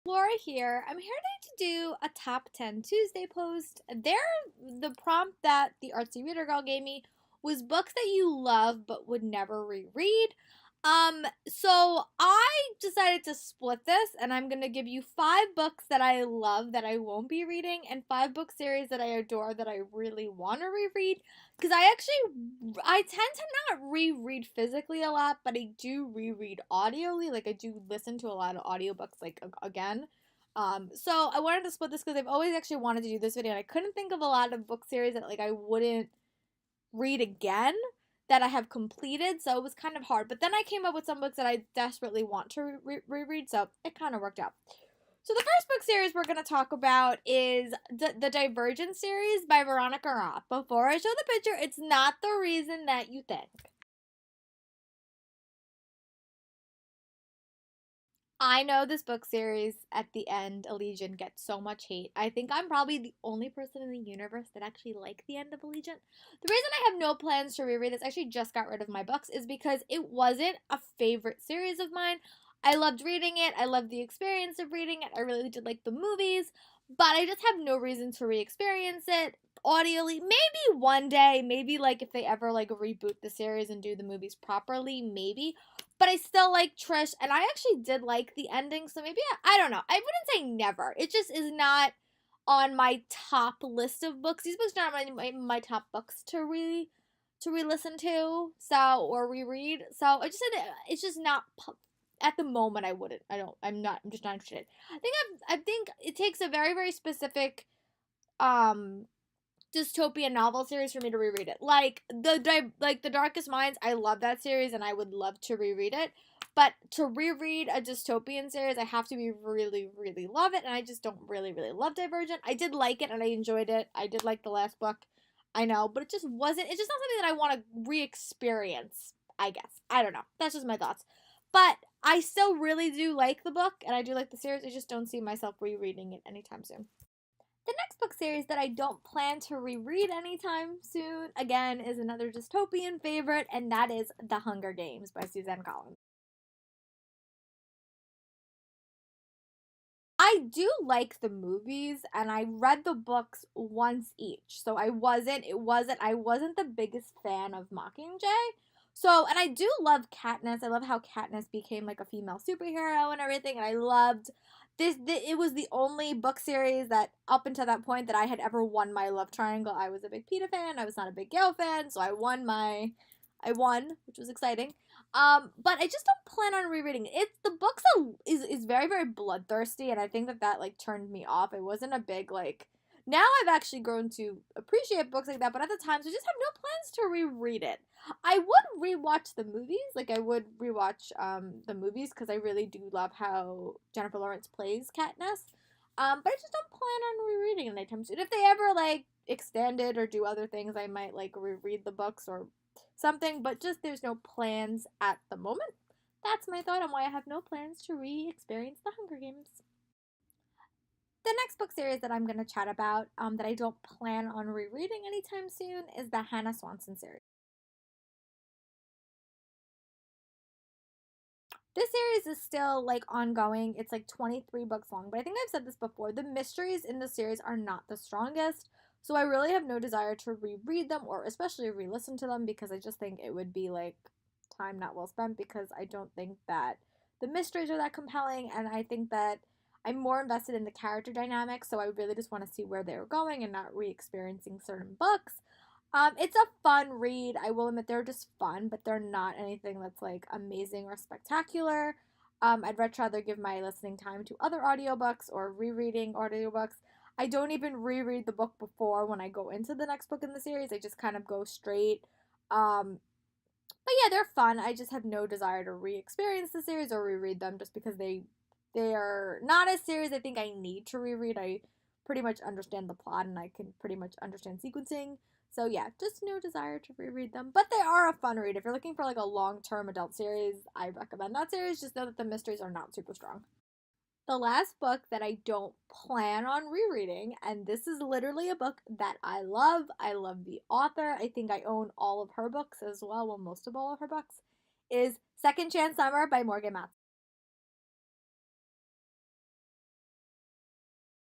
Laura here. I'm here today to do a top 10 Tuesday post. The prompt that the Artsy Reader Girl gave me was books that you love but would never reread. So I decided to split this and I'm gonna give you five books that I love that I won't be reading and five book series that I adore that I really want to reread. Because I tend to not reread physically a lot, but I do reread audioly. Like I do listen to a lot of audiobooks like again. So I wanted to split this because I've always actually wanted to do this video and I couldn't think of a lot of book series that like I wouldn't read again that I have completed, so it was kind of hard. But then I came up with some books that I desperately want to reread, so it kind of worked out. So the first book series we're going to talk about is the Divergent series by Veronica Roth. Before I show the picture, it's not the reason that you think. I know this book series at the end, Allegiant, gets so much hate. I think I'm probably the only person in the universe that actually liked the end of Allegiant. The reason I have no plans to reread this, actually just got rid of my books, is because it wasn't a favorite series of mine. I loved reading it. I loved the experience of reading it. I really did like the movies, but I just have no reason to re-experience it audioly. Maybe one day, maybe like if they ever like reboot the series and do the movies properly, maybe, but I still like Trish, and I actually did like the ending, so maybe I don't know. I wouldn't say never. It just is not on my top list of books. These books are not my top books to re-listen to, so or reread. So I just said it's just not at the moment. I wouldn't. I don't. I'm not. I'm just not interested. I think it takes a very specific um dystopian novel series for me to reread it. Like the Darkest Minds, I love that series and I would love to reread it. But to reread a dystopian series, I have to be really love it, and I just don't really love Divergent. I did like it and I enjoyed it. I did like the last book, I know, but it just wasn't. It's just not something that I want to re-experience. I guess I don't know. That's just my thoughts. But I still really do like the book and I do like the series. I just don't see myself rereading it anytime soon. The next book series that I don't plan to reread anytime soon, again, is another dystopian favorite, and that is The Hunger Games by Suzanne Collins. I do like the movies, and I read the books once each. So I wasn't the biggest fan of Mockingjay. So, and I do love Katniss. I love how Katniss became like a female superhero and everything. And I loved it was the only book series that up until that point that I had ever won my love triangle. I was a big Peeta fan. I was not a big Gale fan. So I won, which was exciting. But I just don't plan on rereading it. The books is very bloodthirsty, and I think that like turned me off. It wasn't a big like. Now I've actually grown to appreciate books like that, but at the time, so I just have no plans to reread it. I would rewatch the movies, like I would rewatch the movies because I really do love how Jennifer Lawrence plays Katniss. But I just don't plan on rereading it anytime soon. If they ever like extend it or do other things, I might like reread the books or something, but just there's no plans at the moment. That's my thought on why I have no plans to re experience the Hunger Games. The next book series that I'm going to chat about that I don't plan on rereading anytime soon is the Hannah Swanson series. This series is still like ongoing. It's like 23 books long, but I think I've said this before. The mysteries in the series are not the strongest, so I really have no desire to reread them or especially re listen to them because I just think it would be like time not well spent because I don't think that the mysteries are that compelling, and I think that I'm more invested in the character dynamics, so I really just want to see where they're going and not re experiencing certain books. It's a fun read. I will admit they're just fun, but they're not anything that's like amazing or spectacular. I'd much rather give my listening time to other audiobooks or rereading audiobooks. I don't even reread the book before when I go into the next book in the series. I just kind of go straight. Um, but yeah, they're fun. I just have no desire to re-experience the series or reread them just because they are not a series I think I need to reread. I pretty much understand the plot and I can pretty much understand sequencing. So yeah, just no desire to reread them. But they are a fun read. If you're looking for like a long-term adult series, I recommend that series. Just know that the mysteries are not super strong. The last book that I don't plan on rereading, and this is literally a book that I love. I love the author. I think I own all of her books as well, well, most of all of her books, is Second Chance Summer by Morgan Matson.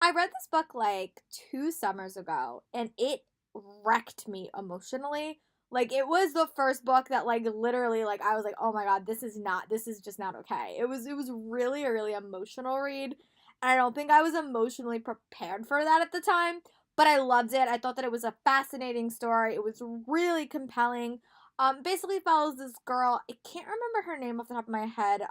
I read this book like 2 summers ago and it wrecked me emotionally. Like it was the first book that like literally like I was like, "Oh my god, this is just not okay." It was really a really emotional read. And I don't think I was emotionally prepared for that at the time, but I loved it. I thought that it was a fascinating story. It was really compelling. Basically follows this girl. I can't remember her name off the top of my head.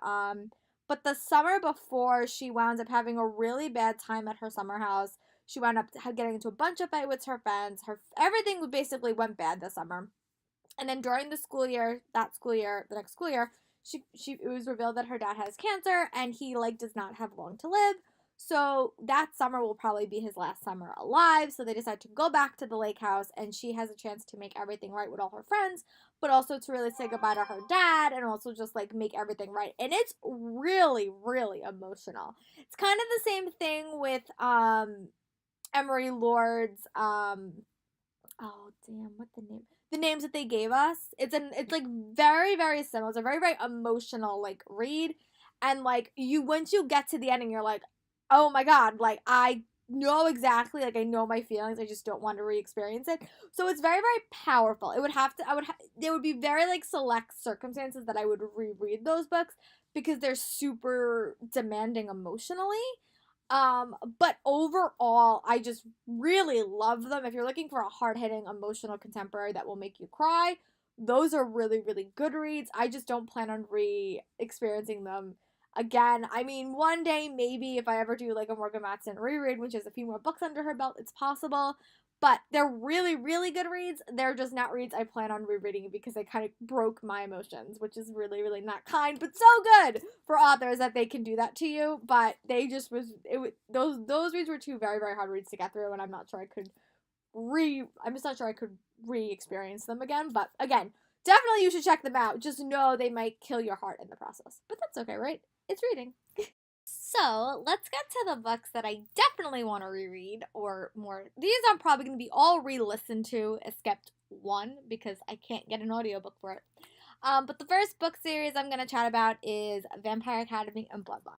But the summer before, she wound up having a really bad time at her summer house. She wound up getting into a bunch of fights with her friends. Her everything basically went bad this summer. And then during the school year, the next school year, she it was revealed that her dad has cancer and he like does not have long to live. So that summer will probably be his last summer alive. So they decide to go back to the lake house and she has a chance to make everything right with all her friends, but also to really say goodbye to her dad and also just like make everything right. And it's really, really emotional. It's kind of the same thing with Emery Lord's oh damn, what the name? The names that they gave us. It's like very very similar. It's a very very emotional like read, and like you once you get to the ending, you're like, oh my god, like I know exactly like I know my feelings. I just don't want to re-experience it. So it's very very powerful. It would have to. There would be very like select circumstances that I would reread those books because they're super demanding emotionally. But overall, I just really love them. If you're looking for a hard hitting, emotional contemporary that will make you cry, those are really, really good reads. I just don't plan on re experiencing them again. I mean, one day, maybe if I ever do like a Morgan Matson reread, which has a few more books under her belt, it's possible. But they're really, really good reads. They're just not reads I plan on rereading because they kind of broke my emotions, which is really, really not kind, but so good for authors that they can do that to you. But they just those reads were two very, very hard reads to get through, and I'm not sure I could I'm just not sure I could re-experience them again. But again, definitely you should check them out. Just know they might kill your heart in the process. But that's okay, right? It's reading. So let's get to the books that I definitely want to reread, or more. These I'm probably going to be all re-listened to, except one because I can't get an audiobook for it. But the first book series I'm going to chat about is Vampire Academy and Bloodline.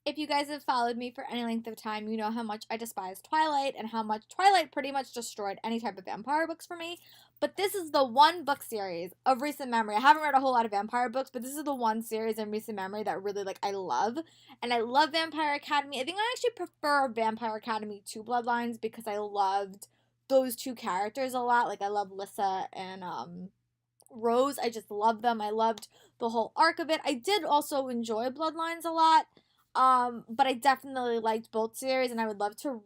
If you guys have followed me for any length of time, you know how much I despise Twilight and how much Twilight pretty much destroyed any type of vampire books for me. But this is the one book series of recent memory. I haven't read a whole lot of vampire books, but this is the one series in recent memory that really like I love. And I love Vampire Academy. I think I actually prefer Vampire Academy to Bloodlines because I loved those two characters a lot. Like I love Lissa and Rose. I just love them. I loved the whole arc of it. I did also enjoy Bloodlines a lot. But I definitely liked both series and I would love to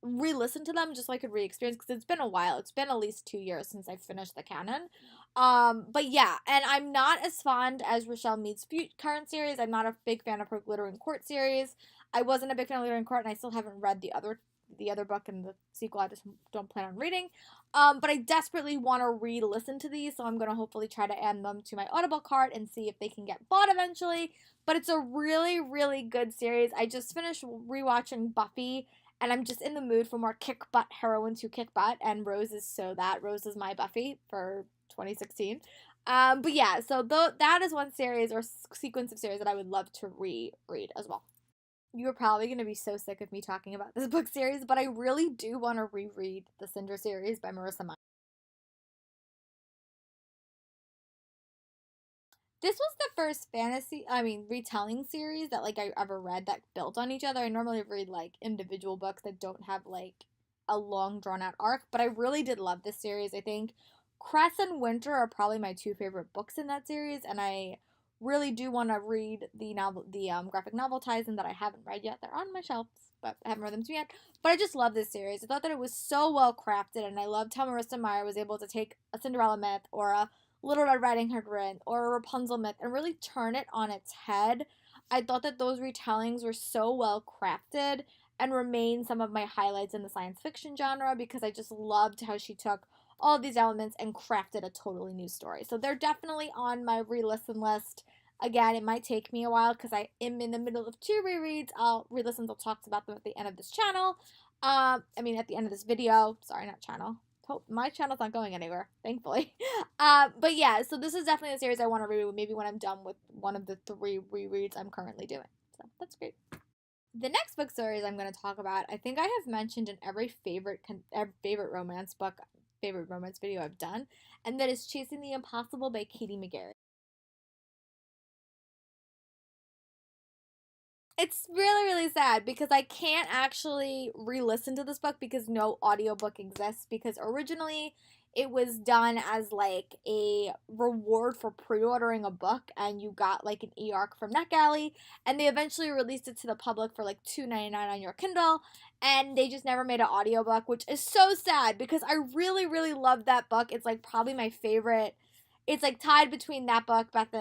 re-listen to them just so I could re-experience because it's been a while. It's been at least 2 years since I finished the canon. But yeah, and I'm not as fond as Rochelle Mead's current series. I'm not a big fan of her Glittering Court series. I wasn't a big fan of Glittering Court, and I still haven't read the other book and the sequel. I just don't plan on reading. But I desperately want to re-listen to these, so I'm gonna hopefully try to add them to my Audible cart and see if they can get bought eventually. But it's a really, really good series. I just finished rewatching Buffy, and I'm just in the mood for more kick butt heroines who kick butt. And Rose is so that. Rose is my Buffy for 2016. But yeah, so that is one series or sequence of series that I would love to reread as well. You're probably going to be so sick of me talking about this book series, but I really do want to reread the Cinder series by Marissa Meyer. This was the first retelling series that like I ever read that built on each other. I normally read like individual books that don't have like a long drawn out arc, but I really did love this series. I think Cress and Winter are probably my two favorite books in that series, and I really do want to read the graphic novel ties in that I haven't read yet. They're on my shelves, but I haven't read them to yet. But I just love this series. I thought that it was so well crafted, and I loved how Marissa Meyer was able to take a Cinderella myth or a Little Red Riding Hood myth or a Rapunzel myth and really turn it on its head. I thought that those retellings were so well crafted and remain some of my highlights in the science fiction genre because I just loved how she took all of these elements and crafted a totally new story. So they're definitely on my re-listen list. Again, it might take me a while because I am in the middle of two rereads. I'll re-listen to talks about them at the end of this channel. At the end of this video. Sorry, not channel. hope my channel's not going anywhere, thankfully. But yeah, so this is definitely a series I want to reread, maybe when I'm done with one of the 3 rereads I'm currently doing. So that's great. The next book series I'm going to talk about, I think I have mentioned in every favorite romance book, favorite romance video I've done, and that is Chasing the Impossible by Katie McGarry. It's really, really sad because I can't actually re-listen to this book because no audiobook exists, because originally it was done as like a reward for pre-ordering a book, and you got like an e-arc from NetGalley, and they eventually released it to the public for like $2.99 on your Kindle, and they just never made an audiobook, which is so sad because I really, really love that book. It's like probably my favorite. It's like tied between that book, Beth,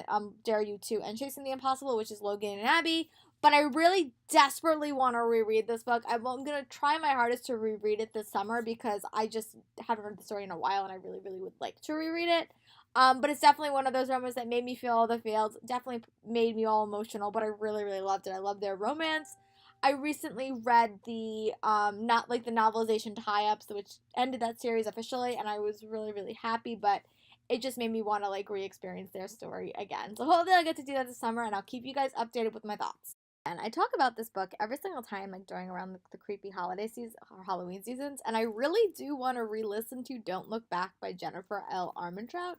Dare You To, and Chasing the Impossible, which is Logan and Abby. But I really desperately want to reread this book. I'm going to try my hardest to reread it this summer because I just haven't read the story in a while, and I really, really would like to reread it. But it's definitely one of those romance that made me feel all the feels. Definitely made me all emotional, but I really, really loved it. I love their romance. I recently read the not like the novelization tie-ups, which ended that series officially, and I was really, really happy. But it just made me want to like re-experience their story again. So hopefully I'll get to do that this summer, and I'll keep you guys updated with my thoughts. And I talk about this book every single time, like during around the creepy holiday season or Halloween seasons, and I really do want to re-listen to Don't Look Back by Jennifer L. Armentrout.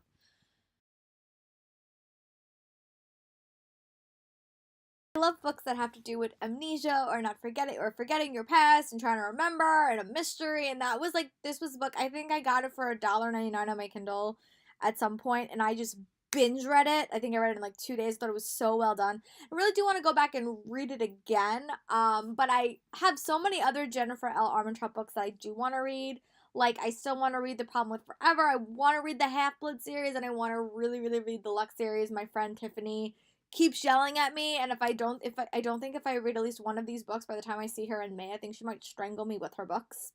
I love books that have to do with amnesia or not forgetting or forgetting your past and trying to remember and a mystery. And that was like, this was a book, I think I got it for $1.99 on my Kindle at some point, and I just binge read it. I think I read it in like 2 days. Thought it was so well done. I really do want to go back and read it again. But I have so many other Jennifer L. Armentrout books that I do want to read. Like, I still want to read The Problem with Forever. I want to read the Half Blood series, and I want to really, really read the Lux series. My friend Tiffany keeps yelling at me, and I don't think if I read at least one of these books by the time I see her in May, I think she might strangle me with her books.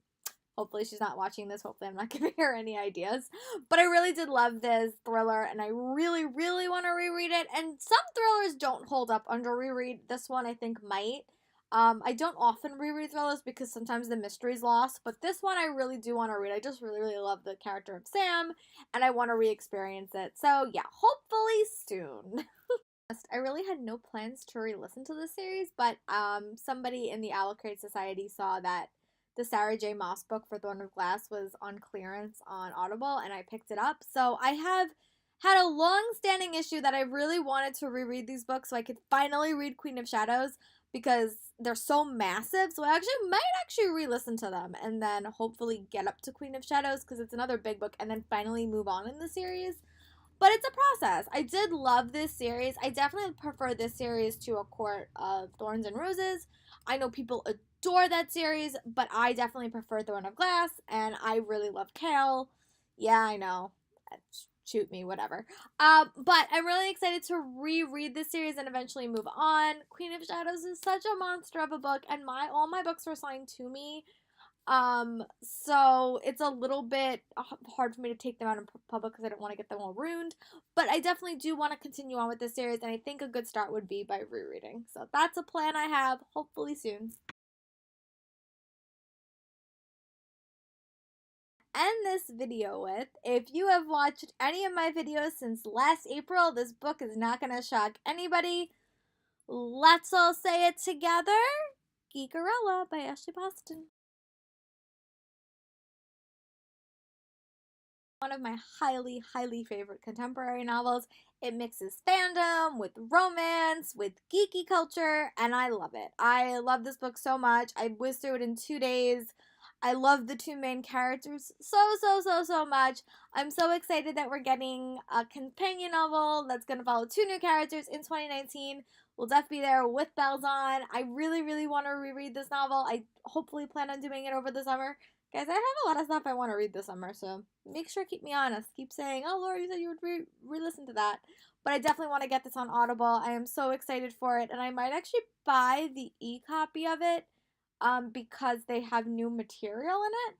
Hopefully she's not watching this. Hopefully I'm not giving her any ideas. But I really did love this thriller, and I really, really want to reread it. And some thrillers don't hold up under reread. This one I think might. I don't often reread thrillers because sometimes the mystery's lost, but this one I really do want to read. I just really, really love the character of Sam, and I want to re-experience it. So yeah, hopefully soon. I really had no plans to re-listen to this series, but somebody in the Owl Crate Society saw that the Sarah J. Maas book for Throne of Glass was on clearance on Audible, and I picked it up. So I have had a long-standing issue that I really wanted to reread these books so I could finally read Queen of Shadows, because they're so massive. So I might actually re-listen to them and then hopefully get up to Queen of Shadows because it's another big book, and then finally move on in the series. But it's a process. I did love this series. I definitely prefer this series to A Court of Thorns and Roses. I know people adore that series, but I definitely prefer Throne of Glass, and I really love Cal. Yeah, I know. Shoot me, whatever. But I'm really excited to reread this series and eventually move on. Queen of Shadows is such a monster of a book, and all my books were signed to me. So it's a little bit hard for me to take them out in public because I don't want to get them all ruined. But I definitely do want to continue on with this series, and I think a good start would be by rereading. So that's a plan I have, hopefully soon. End this video with, if you have watched any of my videos since last April, this book is not going to shock anybody. Let's all say it together. Geekarella by Ashley Boston. One of my highly, highly favorite contemporary novels. It mixes fandom with romance, with geeky culture, and I love it. I love this book so much. I whizzed through it in 2 days. I love the 2 main characters so much. I'm so excited that we're getting a companion novel that's going to follow 2 new characters in 2019. We'll definitely be there with bells on. I really, really want to reread this novel. I hopefully plan on doing it over the summer. Guys, I have a lot of stuff I want to read this summer, so make sure to keep me honest. Keep saying, oh, Laura, you said you would re-listen to that. But I definitely want to get this on Audible. I am so excited for it, and I might actually buy the e-copy of it because they have new material in it.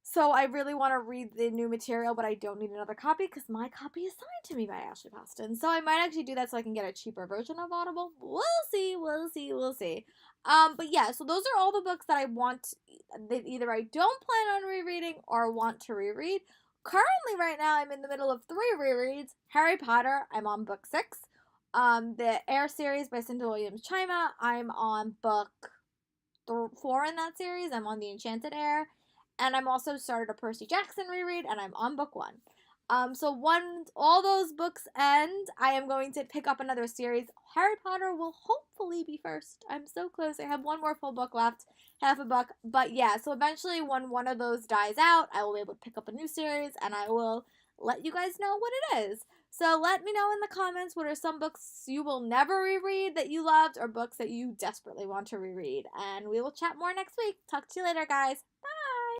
So I really want to read the new material, but I don't need another copy because my copy is signed to me by Ashley Poston. So I might actually do that so I can get a cheaper version of Audible. We'll see, we'll see, we'll see. But yeah, so those are all the books that I want, that either I don't plan on rereading or want to reread. Currently, right now, I'm in the middle of 3 rereads. Harry Potter, I'm on book 6. The Air series by Cynthia Williams Chima, I'm on book 4 in that series. I'm on The Enchanted Air. And I'm also started a Percy Jackson reread, and I'm on book 1. So once all those books end, I am going to pick up another series. Harry Potter will hopefully be first. I'm so close. I have one more full book left, half a book. But yeah, so eventually when one of those dies out, I will be able to pick up a new series, and I will let you guys know what it is. So let me know in the comments what are some books you will never reread that you loved, or books that you desperately want to reread. And we will chat more next week. Talk to you later, guys.